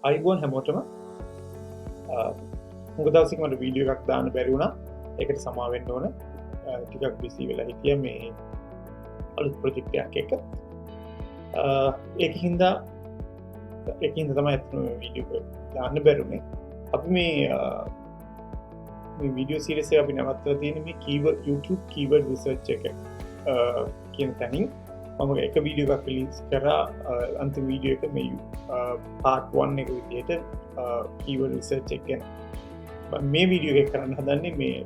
අයිබෝන් හැමෝටම මුග දවසික මට වීඩියෝ එකක් දාන්න බැරි වුණා. ඒකට සමාවෙන්න ඕන. ටිකක් බිසි වෙලා හිටියා මේ අලුත් ප්‍රොජෙක්ට් එකක් එක්ක. ඒකින්ද තමයි අතන වීඩියෝ දාන්න බැරුනේ. අපි මේ වීඩියෝ සීරීස් එක අපි නවත්තලා තියෙන්නේ මේ YouTube keyword research එක කියන තැනින්. මම එක වීඩියෝ එකක් රිලීස් කරා අන්තිම වීඩියෝ එක මේ part 1 එක විදිහට keyword research එක ගැන. මේ වීඩියෝ එක කරන්න හදන්නේ මේ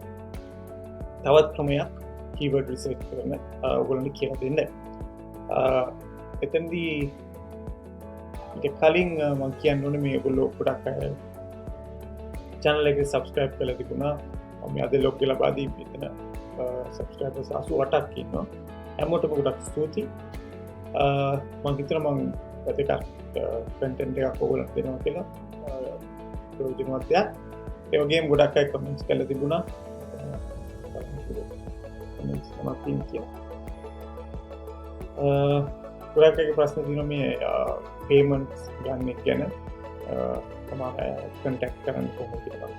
තවත් ක්‍රමයක් keyword research කරන ඔයගොල්ලන්ට කියලා දෙන්න. එතනදී ඊට කලින් මම කියන්න ඕනේ මේ ඔයගොල්ලෝ පොඩක් channel එක subscribe කරලා තිබුණා. මම අද log එක ලබා දී මෙතන subscribers 88ක් ඉන්නවා. හැමෝටම ගොඩක් ස්තුතියි. මම හිතනවා මම වැදගත් content එකක් ඔයගොල්ලන්ට දෙනවා කියලා. ප්‍රයෝජනවත් දෙයක්. ඒ වගේම ගොඩක් අය comments කරලා තිබුණා. comments තමයි තියෙන්නේ. ගොඩක් අයගේ ප්‍රශ්න තියෙනවා මේ payments ගන්න ගැන. සමහර අය contact කරන්න කොහොමද කියලා මම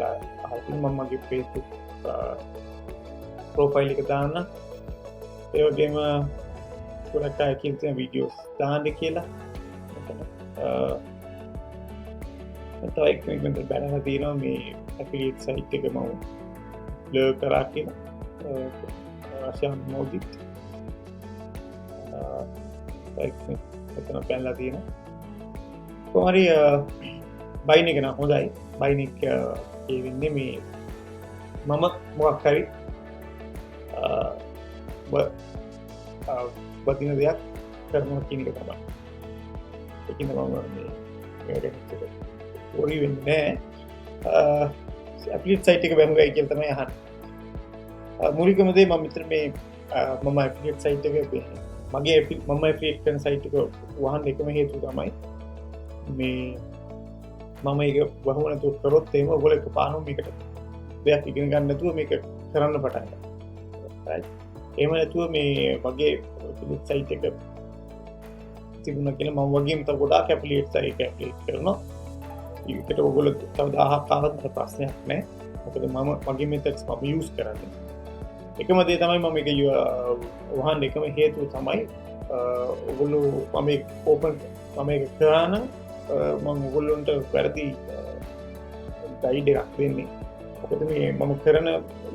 අහලා මම මගේ Facebook profile එක දාන්න. ඒ වගේම ගොඩක් අය කියන වීඩියෝස් දාන්න කියලා. තව එක් කෙනෙක් බැලලා තියෙනවා මේ affiliate site එක මම blur කරා කියලා. ආශාන් මොදිත් එතන බැලලා තියෙනවා. කොහරි බයින් එක නම් හොඳයි. බයින් එක කියවෙන්නේ මේ මම මොකක් හරි බතින දෙයක් කරනවා කියන එක තමයි. ඒකින්ද මම මේ ඕරි වෙන්නේ නැහැ. affiliate site එක බැලුවයි කියලා තමයි අහන්නේ. මූලිකම දේ මම මෙතන මේ මම affiliate site එක මගේ මම affiliate කරන site එක වහන්න එකම හේතුව තමයි මේ මම ඒක වහුව නැතුව කරොත් එහෙම ඔයගොල්ලෝ එකපාරම මේකට දෙයක් ඉගෙන ගන්න නැතුව මේක කරන්න පටන් ගන්නවා. right? එහෙම නැතුව මේ වගේ affiliate site එක තිබුණා කියලා මම වගේම තව ගොඩාක් affiliate site එක affiliate කරනවා. ඒකට ඔයගොල්ලෝ තව 1000ක් ආවත් ප්‍රශ්නයක් නැහැ. මොකද මම මගේ methods මම use කරන්නේ. එකම දේ තමයි මම මේක වහන්න එකම හේතුව තමයි ඔයගොල්ලෝ මම open මම ඒක කරා නම් මම ඔයගොල්ලන්ට වැරදි ගයිඩ් එකක් දෙන්නේ. මොකද මේ මම කරන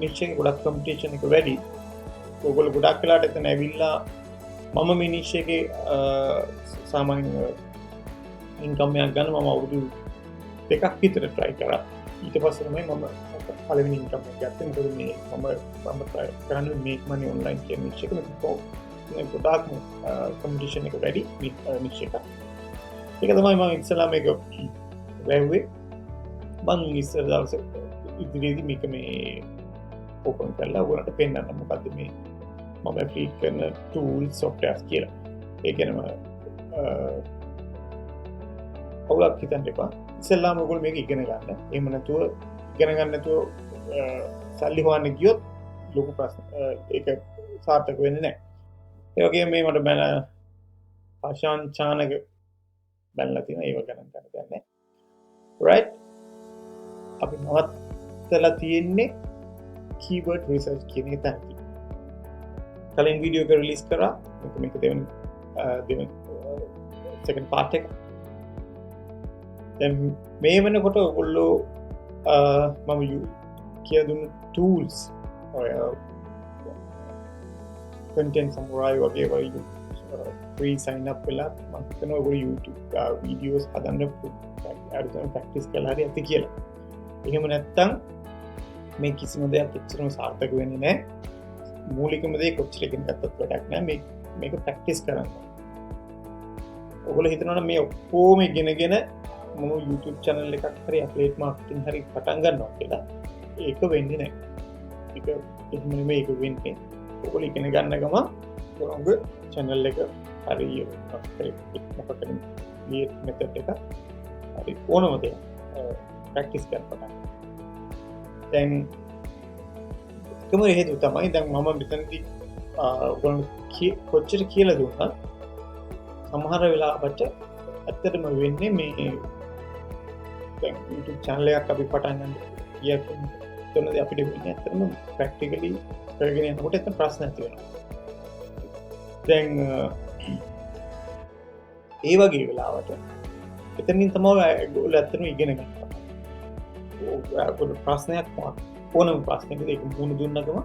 නිශ්චයෙන් ගොඩක් කම්පිටිෂන් එක වැඩි. ඔයගොල්ලෝ ගොඩක් වෙලාට එතන ඇවිල්ලා මම මේ නිශ්චය එකේ සාමාන්‍ය ඉන්කම් එකක් ගන්න මම අවුරුදු දෙකක් විතර try කරා. ඊට පස්සේ තමයි මම පළවෙනි ඉන්කම් එක ගත්තේ. මොකද මේ මම try කරන්නේ make money online කියන නිශ්චය එක මේ ගොඩක් කම්පිටිෂන් එක වැඩි නිශ්චය එකක්. ඒක තමයි මම ඉස්සෙල්ලා මේක වැහුවේ. මම ඉස්සර දවසේ ඉදිරියේදී මේක මේ ඕපන් කරලා ඔයගොල්ලන්ට පෙන්නන්න මොකද්ද මේ මම ඇප්ලයි කරන tools softwares කියලා. ඒ කියනම අවුලක් හිතන්න එපා. ඉස්සෙල්ලාම ඔයගොල්ලෝ මේක ඉගෙන ගන්න. එහෙම නැතුව ඉගෙන ගන්න නැතුව සල්ලි හොයන්න ගියොත් ලොකු ප්‍රශ්න ඒක සාර්ථක වෙන්නේ නැහැ. ඒ වගේම මේ මට බැල ආශාන් චානක බැලලා තියෙන ඒව ගණන් ගන්න දෙයක් නැහැ. right? අපි නවත්තලා තියෙන්නේ keyword research කියන එක තමයි. කලින් වීඩියෝ එක රිලීස් කරා. මේක දෙවෙනි second part එක. දැන් මේ වෙනකොට ඔයගොල්ලෝ මම කියලා දුන්න tools ඔය content samurai වගේ free sign up වෙලා මම හිතනවා ඔයගොල්ලෝ YouTube videos හදන්න practice කරලා හරි ඇති කියලා. එහෙම නැත්නම් මේ කිසිම දෙයක් එච්චරම සාර්ථක වෙන්නේ නැහැ. මූලිකම දේ කොච්චර ඉගෙන ගත්තත් වැඩක් නැහැ. මේක practice කරන්න. ඔයගොල්ලෝ හිතනවා මේ ඔක්කොම ඉගෙනගෙන මම YouTube channel එකක් හරි affiliate marketing හරි පටන් ගන්නවා කියලා. ඒක වෙන්නේ නැහැ. ඒක එහෙම නෙමෙයි ඒක වෙන්නේ. ඔයගොල්ලෝ ඉගෙන ගන්න ගම ඔයගොල්ලෝගේ channel එක හරි මොකක්ද මේ method එක හරි ඕනම දෙයක් practice කරපටන්. දැන් එකම හේතුව තමයි දැන් මම මෙතනදී ඔයගොල්ලෝ කොච්චර කියලා දුන්නා සමහර වෙලාවට ඇත්තටම වෙන්නේ මේ දැන් YouTube channel එකක් අපි පටන් ගන්න කියනදී අපිට වෙන්නේ ඇත්තටම ප්‍රැක්ටිකලි කරගෙන යනකොට එතන ප්‍රශ්න ඇති වෙනවා. දැන් ඒ වගේ වෙලාවට එතනින් තමයි ඔයගොල්ලෝ ඇත්තටම ඉගෙන ගන්න. ඔයගොල්ලෝ ප්‍රශ්නයක් ඕනම ප්‍රශ්නයකට ඒක මුහුණ දුන්නකම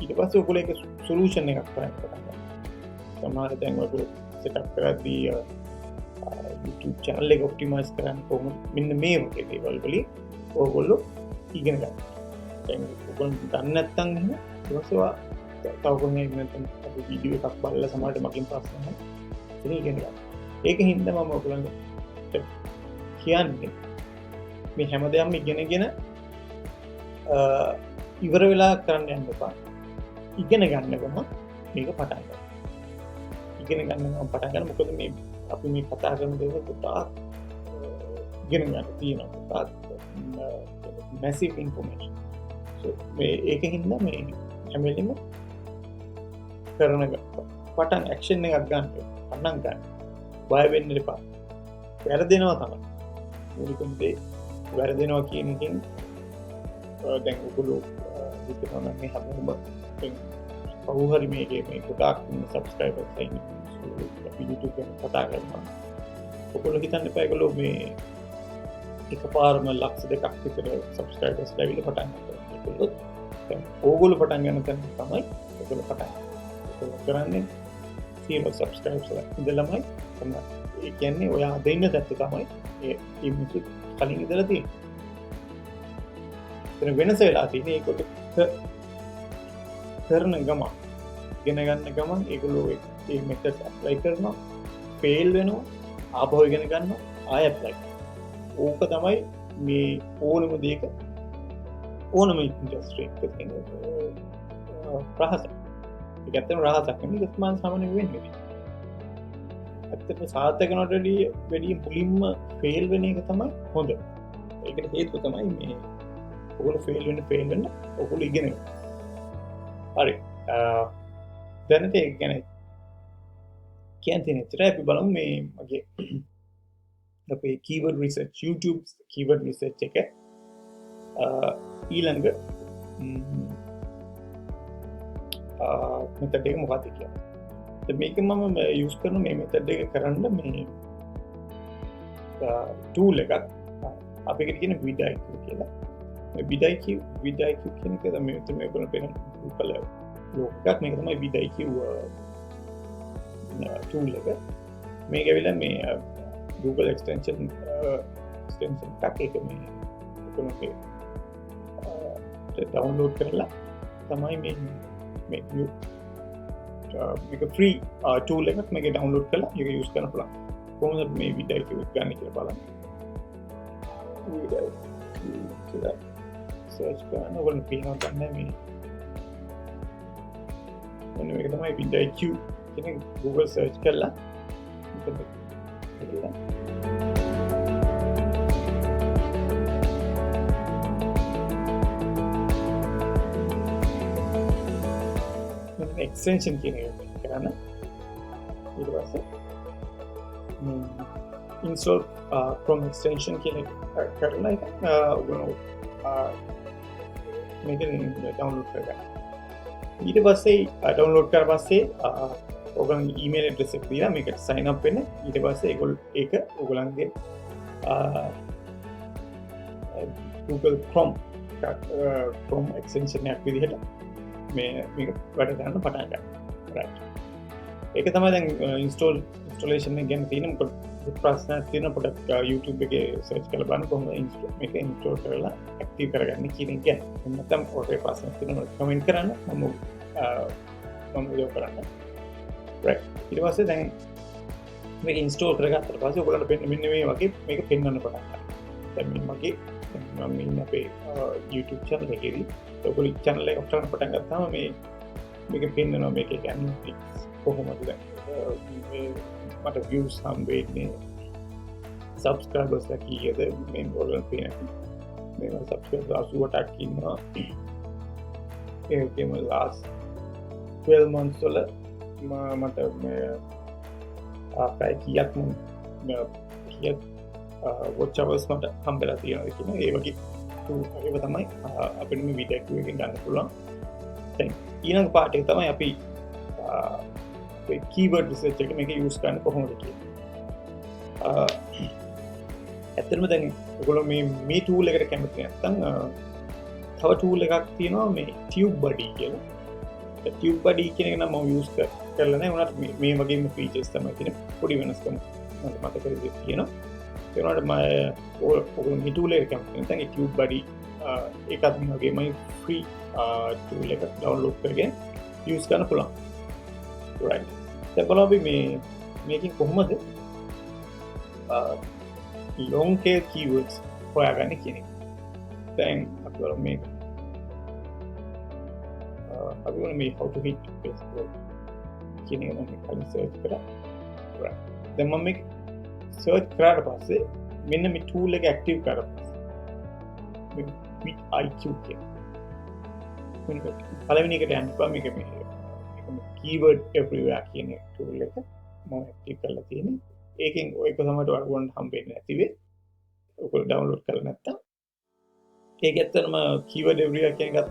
ඊට පස්සේ ඔයගොල්ලෝ ඒක සොලියුෂන් එකක් හොයන්න පටන් ගන්නවා. සමහර දැන් ඔයගොල්ලෝ සෙටප් කරද්දී YouTube channel එක ඔප්ටිමයිස් කරන්න කොහොමද මෙන්න මේ වගේ දේවල් වලින් ඔයගොල්ලෝ ඉගෙන ගන්න. දැන් ඔයගොල්ලෝ දන්නේ නැත්නම් එහෙම ඊට පස්සේ තව කොහොමද නැත්නම් අපි වීඩියෝ එකක් බලලා සමහරට මකින් ප්‍රශ්න නැහැ. ඉතින් ඉගෙන ගන්න. ඒකෙන් හින්දා මම ඔයගොල්ලන්ට කියන්නේ මේ හැමදේම ඉගෙනගෙන ඉවර වෙලා කරන්න යන්න එපා. ඉගෙන ගන්නකම මේක පටන් ගන්න. ඉගෙන ගන්නකම පටන් ගන්න. මොකද මේ අපි මේ කතා කරන දේවල් පුතා ඉගෙන ගන්න තියෙනවා. massive information. So මේ ඒකින්ද මේ හැම වෙලෙම කරන පටන් ඇක්ෂන් එකක් ගන්න. පටන් ගන්න. බය වෙන්න එපා. වැරදෙනවා තමයි. මොකද මේ වැරදෙනවා කියන එකෙන් දැන් ඔයගොල්ලෝ හිතනවා නම් මේ හැමෝම කවුරු හරි මේකේ මේ ගොඩාක් සබ්ස්ක්‍රයිබර්ස් ඉන්නේ අපි YouTube එක කතා කරනවා. ඔයගොල්ලෝ හිතන්න එපා ඒගොල්ලෝ මේ එකපාරම ලක්ෂ දෙකක් විතර සබ්ස්ක්‍රයිබර්ස් ලැබිලා පටන් ගන්නවා. ඕගොල්ලෝ පටන් ගන්න තැන තමයි ඔයගොල්ලෝ පටන් ගන්න. ඔයගොල්ලෝ කරන්නේ 0 සබ්ස්ක්‍රයිබර්ස් ඉඳලාමයි තමයි. ඒ කියන්නේ ඔයා අද ඉන්න තත්ත්වය තමයි ඒ මිනිස්සු කලින් ඉඳලා තියෙන්නේ. එතන වෙනස වෙලා තියෙන්නේ ඒකට කරන ගමන් ඉගෙන ගන්න ගමන් ඒගොල්ලෝ ඒ මෙතඩ් ඇප්ලයි කරනවා ෆේල් වෙනවා ආපහු ඉගෙන ගන්නවා ආයෙ ඇප්ලයි කරනවා. ඕක තමයි මේ ඕනම දෙයක ඕනම ඉන්ඩස්ට්‍රි එකක තියෙන රහස. ඒක ඇත්තටම රහසක් නෙමෙයි ඒක තමයි සාමාන්‍ය වෙන්නේ. ඇත්තටම සාර්ථක වෙනට වැඩිය මුලින්ම ෆේල් වෙන එක තමයි හොඳ. ඒකට හේතුව තමයි මේ ඔයගොල්ලෝ ෆේල් වෙන්න ඔයගොල්ලෝ ඉගෙන ගන්න. හරි. දැනට ඒක ගැන කියන්නේ ඉතින් අපි බලමු මේ මගේ අපේ keyword research YouTube keyword research එක ඊළඟ මෙතඩ් එක මොකක්ද කියලා. දැන් මේක මම යූස් කරන මේ මෙතඩ් එක කරන්න මේ tool එකක් අපිට කියන VidIQ කියලා. මේ VidIQ කියන එක තමයි මේ බලන පේන Google ලෝකයක් මේක තමයි VidIQ tool එක. මේක ඇවිල්ලා මේ Google extension එකක් එක මේ කොනක download කරලා තමයි මේ මේක free tool එකක් මේක download කරලා ඒක use කරන්න පුළුවන්. කොහොමද මේ VidIQ ගන්න කියලා බලන්න. VidIQ කියලා search කරන ඔයගොල්ලෝ පේනවා ගන්න මේ මොන මේක තමයි VidIQ කියන Google search කරලා extension කියන එක කරන්න ඊට පස්සේ install Chrome extension කියන එක කරලා මේක download කරගන්න. ඊට පස්සේ download කරලා පස්සේ ඔයගොල්ලන්ගේ email address එක දීලා මේකට sign up වෙන්න. ඊට පස්සේ ඒක ඔයගොල්ලන්ගේ Google Chrome extension එකක් විදිහට මේක වැඩ ගන්න පටන් ගන්න. right. ඒක තමයි දැන් installation එක ගැන තියෙන මොකද ප්‍රශ්නයක් තියෙන පොඩක් YouTube එකේ search කරලා බලන්න කොහොමද මේක install කරලා active කරගන්න කියන එක ගැන. නැත්නම් ඔය ප්‍රශ්නයක් තියෙනවා comment කරන්න මම ඒක කරන්න. right. ඊට පස්සේ දැන් මේක install කරගත්තට පස්සේ ඔයගොල්ලන්ට මෙන්න මේ වගේ මේක පෙන්වන්න පටන් ගන්නවා. දැන් මේ මගේ මම ඉන්නේ අපේ YouTube channel එකේදී ඔයගොල්ලෝ channel එක ඔක්කොම පටන් ගත්තාම මේක පෙන්වනවා මේක කියන්නේ කොහොමද දැන් මට views හම් වෙන්නේ subscribers ලා කීයද මේ ඔයගොල්ලෝ පේනවා මේ subscribers 88ක් ඉන්නවා ඒකෙම last 12 months වල මට මේ ආපයි කීයක් watch hours මට හම්බෙලා තියෙනවා කියන ඒ වගේ ඒව තමයි අපිට මේ VidIQ එකෙන් ගන්න පුළුවන්. දැන් ඊළඟ පාඩ එක තමයි අපි keyword research එක මේක use කරන්න කොහොමද කියලා. ඇත්තටම දැන් ඔයගොල්ලෝ මේ tool එකට කැමති නැත්නම් තව tool එකක් තියෙනවා මේ TubeBuddy කියලා. ඒ TubeBuddy කියන එක නම් මම use කරලා නැහැ. උනාට මේ වගේම features තමයි තියෙන පොඩි වෙනස්කම් මට මතක තියෙනවා. ඒ වුණාට මම ඔයගොල්ලෝ මේ tool එක කැමති නැත්නම් ඒ TubeBuddy ඒකත් මේ වගේමයි free tool එක download කරගෙන use කරන්න පුළුවන්. right. දැන් බලමු අපි මේකෙන් කොහොමද long tail keywords හොයාගන්නේ කියන එක. දැන් අපි බලමු මේක. අපි බලමු මේ how to hit Facebook කියන එක මම කලින් search කරා. right. දැන් මම මේක search කරාට පස්සේ මෙන්න මේ tool එක active කරලා පස්සේ VidIQ කියන පළවෙනි එකට යන්න පුළුවන්. මේක keyword everywhere කියන tool එක මම active කරලා තියෙන්නේ. ඒකෙන් ඔයක සමහරට ඔයගොල්ලන්ට හම්බෙන්නේ නැති වෙයි. ඔයගොල්ලෝ download කරලා නැත්තම්. ඒක ඇත්තටම keyword everywhere කියන එකත්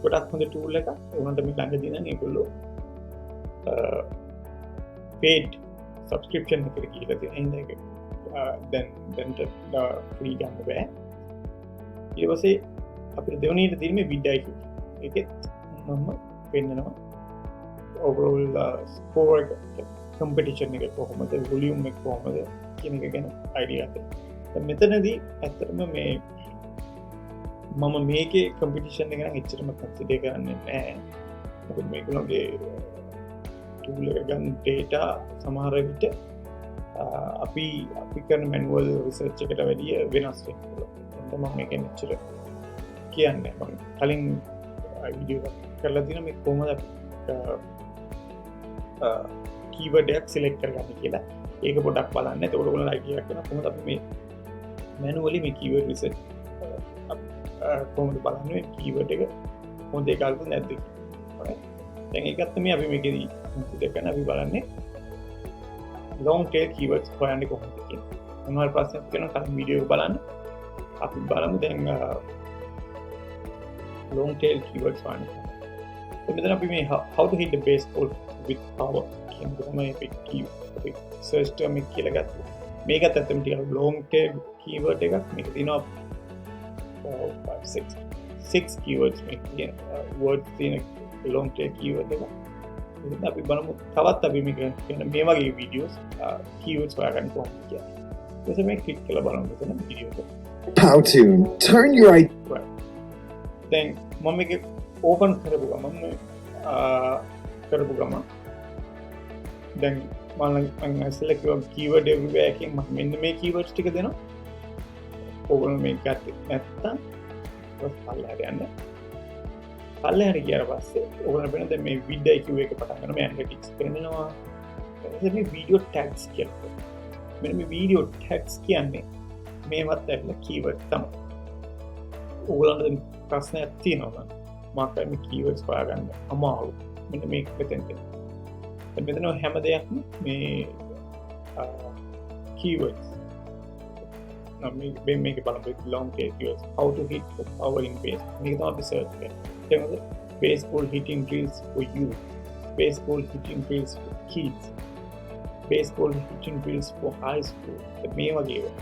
ගොඩක් හොඳ tool එකක්. උනන්ට මේ ළඟදී නම් ඒගොල්ලෝ paid subscription එකකට කියලා තියෙනවා. ඒක දැන්ට free ගන්න බෑ. ඊට පස්සේ අපිට දෙවෙනියට තියෙන මේ VidIQ. ඒකෙත් මම පෙන්නනවා overall score එක competition එක කොහොමද, volume එක කොහොමද කියන එක ගැන idea එකක්. දැන් මෙතනදී ඇත්තටම මම මේකේ competition එක නම් එච්චරම consider කරන්නේ නැහැ. මොකද මේගොල්ලෝගේ tool එක ගන්න data සමහර විට අපි කරන manual research එකට වැඩිය වෙනස් වෙන්න පුළුවන්. මම මේකෙන් එච්චර කියන්නේ මම කලින් වීඩියෝ එකක් කරලා තියෙනවා මේ කොහොමද keyword එකක් select කරගන්නේ කියලා. ඒක පොඩ්ඩක් බලන්න. එතකොට ඔයගොල්ලෝ idea එකක් ගන්න කොහොමද අපි මේ manually මේ keyword research කොහොමද බලන්නේ මේ keyword එක හොඳ එකක්ද නැද්ද කියලා. දැන් ඒකත් මේ අපි මේකේදී consider කරන අපි බලන්නේ long tail keywords හොයන්නේ කොහොමද කියලා. මොනවාරි ප්‍රශ්නයක් තියෙනවා කලින් වීඩියෝ එක බලන්න. අපි බලමු දැන් long tail keywords හොයන්නේ. මෙතන අපි මේ how to hit the baseball with power කියන එක තමයි අපි search term එක කියලා ගත්තා. මේකත් ඇත්තටම ටිකක් long tail keyword එකක්. මේක තියෙනවා 6 keywords මේ කියන words තියෙන long tail keyword එක. ඉතින් අපි බලමු තවත් අපි මේක කියන මේ වගේ videos keywords හොයාගන්න කොහොමද කියලා. ඊට මේ click කරලා බලමු මෙතන video එක. How to turn your then මම මේක open කරපු ගමන් දැන් මම select කරන keyword everywhere එකෙන් මම මෙන්න මේ keywords ටික දෙනවා. ඕගොල්ලෝ මේක ගත්තේ නැත්තම් පල්ලෙහාට යන්න. පල්ලෙහාට ගියාට පස්සේ ඕගොල්ලෝ වෙන දැන් මේ VidIQ එක පටන් ගන්න මේ analytics කරනවා. ඊට මේ video tags කියලා. මෙන්න මේ video tags කියන්නේ මේවත් ඇවිල්ලා keyword තමයි. ඕගොල්ලන්ට ප්‍රශ්නයක් තියෙනවා නම් මාත් මේ keywords හොයාගන්න අමාරු. මෙන්න මේක මෙතෙන්ට. දැන් මෙතන හැම දෙයක්ම මේ keywords. නම් මේක බලමු long tail keywords. How to hit the power in base. මේක තමයි search කරන්නේ. එතකොට baseball hitting drills for you. Baseball hitting drills for kids. Baseball hitting drills for high school. මේ වගේ ඒවා.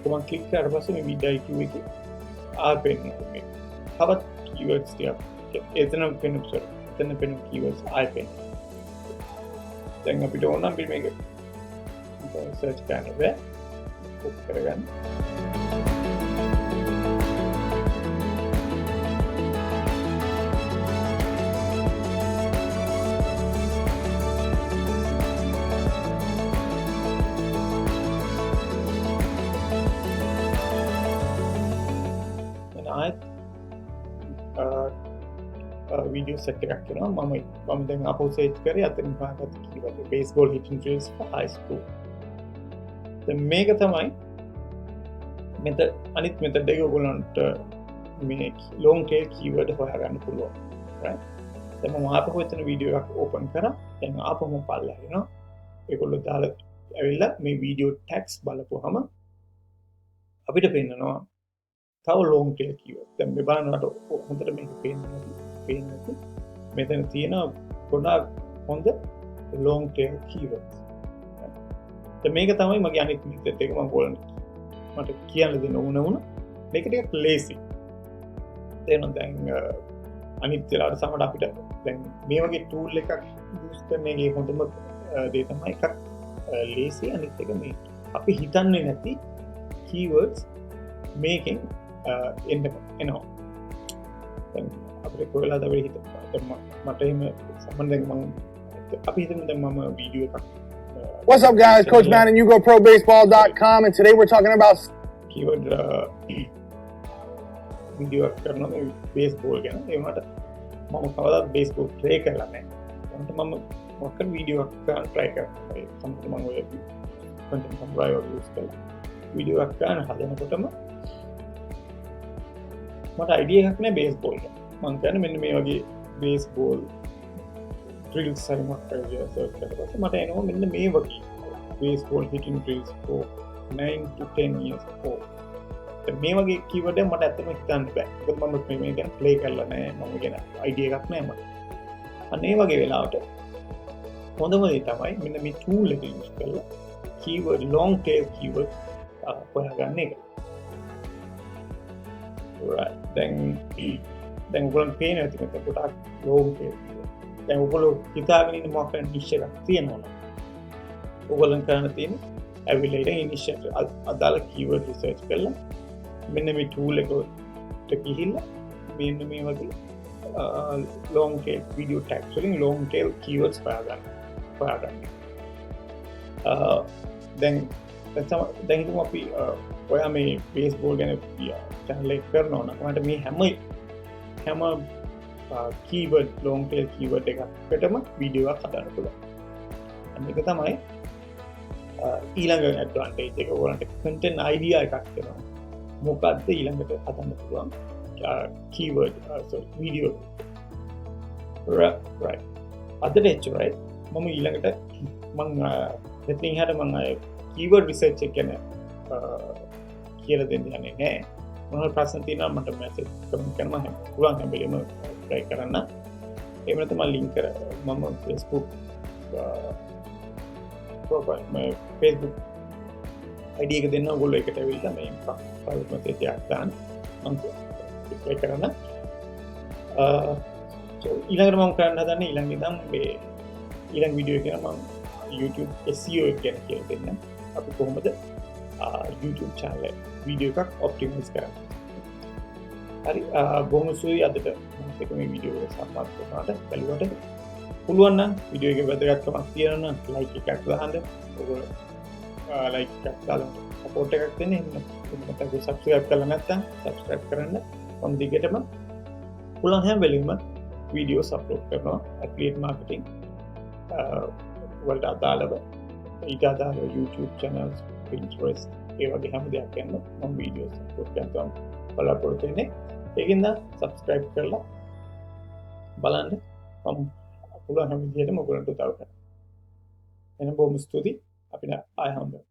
කොහොමද ක්ලික් කරලා පස්සේ මේ VidIQ එකේ ආපෙන්න මේ තවත් keywords ටික එතන පෙන්න keywords ආපෙන්න. දැන් අපිට ඕන නම් මේක search කරන්න බෑ. click කරගන්න. video set එකක් කරනවා. මම දැන් අපෝ search කරේ අතරින් පාගත්ත keyword baseball hitting drills for high school. දැන් මේක තමයි අනිත් method එක ඔයගොල්ලන්ට මේ long tail keyword හොයාගන්න පුළුවන්. right? දැන් මම ආපහු එතන වීඩියෝ එකක් open කරා. දැන් ආපහුම පල්ලෙහාට යනවා. ඒගොල්ලෝ දාලා ඇවිල්ලා මේ වීඩියෝ ටැග්ස් බලපුවහම අපිට පේනවා තව long tail keyword. දැන් මේ බලනකොට හොඳට මේක පේන්නේ නැති. මෙතන තියෙන ගොඩාක් හොඳ long tail keywords. දැන් මේක තමයි මගේ අනිත් method එක මම බලන්නේ. මට කියන්න දෙන්න ඕන මේක ටිකක් lazy. දැන් අනිත් වෙලාවට සමහර අපිට දැන් මේ වගේ tool එකක් use කරන එකේ හොඳම දේ තමයි එකක් lazy අනිත් එක මේ අපි හිතන්නේ නැති keywords මේකෙන් එනවා. දැන් අපිට කොහෙලාද වෙයි හිතන්න මට එහෙම සම්බන්ධ දැන් මම අපි හිතමු දැන් මම වීඩියෝ එකක් What's up, guys? Coach Man and YouGoProBaseball.com, and today we're talking about keyword video එකක් කරනවා මේ බේස්බෝල් ගැන. ඒ මට මම කවදාවත් බේස්බෝල් ප්ලේ කරලා නැහැ. ඒකට මම මොකක් වීඩියෝ එකක් ගන්න try කරනවා. ඒ සම්පූර්ණ මම ඔය content සම්බ්‍රායව use කරලා වීඩියෝ එකක් ගන්න හදනකොටම මට අයිඩියා එකක් නැහැ බේස්බෝල් ගැන. මම කියන්නේ මෙන්න මේ වගේ බේස්බෝල් drills හරි මොකක් හරි search කරලා පස්සේ මට එනවා මෙන්න මේ වගේ baseball hitting drills for 9 to 10 years old. මේ වගේ keyword එක මට ඇත්තටම හිතන්න බෑ. මොකද මම මේ ගැන play කරලා නැහැ. මම ගැන idea එකක් නැහැ මට. අන්න ඒ වගේ වෙලාවට හොඳම දේ තමයි මෙන්න මේ tool එක use කරලා keyword long tail keyword හොයාගන්න එක. right දැන් ඔයගොල්ලන් පේන ඇති මෙතන කොටක් long tail keyword. දැන් ඔයගොල්ලෝ හිතාගෙන ඉන්න මොකක් කරන niche එකක් තියෙනවා නම් ඔයගොල්ලන් කරන්න තියෙන්නේ ඇවිල්ලා ඉතින් niche එකට අදාළ keyword research කරලා මෙන්න මේ tool එකට ගිහිල්ලා මෙන්න මේ වගේ long tail video tags වලින් long tail keywords හොයාගන්න. දැන් හිතමු අපි ඔයා මේ baseball ගැන channel එක කරනවා නම් ඔයාලට මේ හැම keyword long tail keyword එකකටම වීඩියෝ එකක් හදන්න පුළුවන්. මේක තමයි ඊළඟ advantage එක. ඔයාලට content idea එකක් දෙනවා. මොකක්ද ඊළඟට හදන්න පුළුවන් keyword video. right අදට එච්චරයි. මම ඊළඟට මෙතනින් එහාට මම keyword research එක ගැන කියලා දෙන්න යන්නේ නැහැ. මොනවා ප්‍රශ්න තියෙනවා මට message comment කරන්න පුළුවන් හැම වෙලෙම try කරන්න. එහෙම නැත්නම් මම link මම Facebook profile my Facebook ID එක දෙන්න ඔයගොල්ලෝ එකට ඇවිල්ලා මේ private message එකක් දාන්න මම try කරන්න. so ඊළඟට මම කරන්න හදන්නේ ඊළඟ වීඩියෝ එක මම YouTube SEO එක ගැන කියලා දෙන්න. අපි කොහොමද YouTube channel වීඩියෝ එකක් optimize කරන්නේ. හරි බොහොම සුවයි අදට මම මේ වීඩියෝ එක සම්පූර්ණ කරනකොට බලුවට පුළුවන් නම් වීඩියෝ එකේ වැදගත්කමක් තියෙනවා නම් like එකක් දාන්න. ඔයගොල්ලෝ like එකක් දාලා support එකක් දෙන්න. එහෙම නැත්නම් subscribe කරලා නැත්නම් subscribe කරන්න. මම දිගටම පුළුවන් හැම වෙලෙම වීඩියෝස් අප්ලෝඩ් කරනවා. affiliate marketing වලට අදාළව ඊට අදාළව YouTube channels Pinterest ඒ වගේ හැම දෙයක් ගන්න මම වීඩියෝස් අප්ලෝඩ් කරනවා බලාපොරොත්තු වෙන්නේ. ඒකින්ද subscribe කරලා බලන්න මම පුළුවන් හැම විදිහටම ඔයගොල්ලන්ට උදව් කරනවා. එහෙනම් බොහොම ස්තුතියි. අපි ආයෙ හම්බෙමු.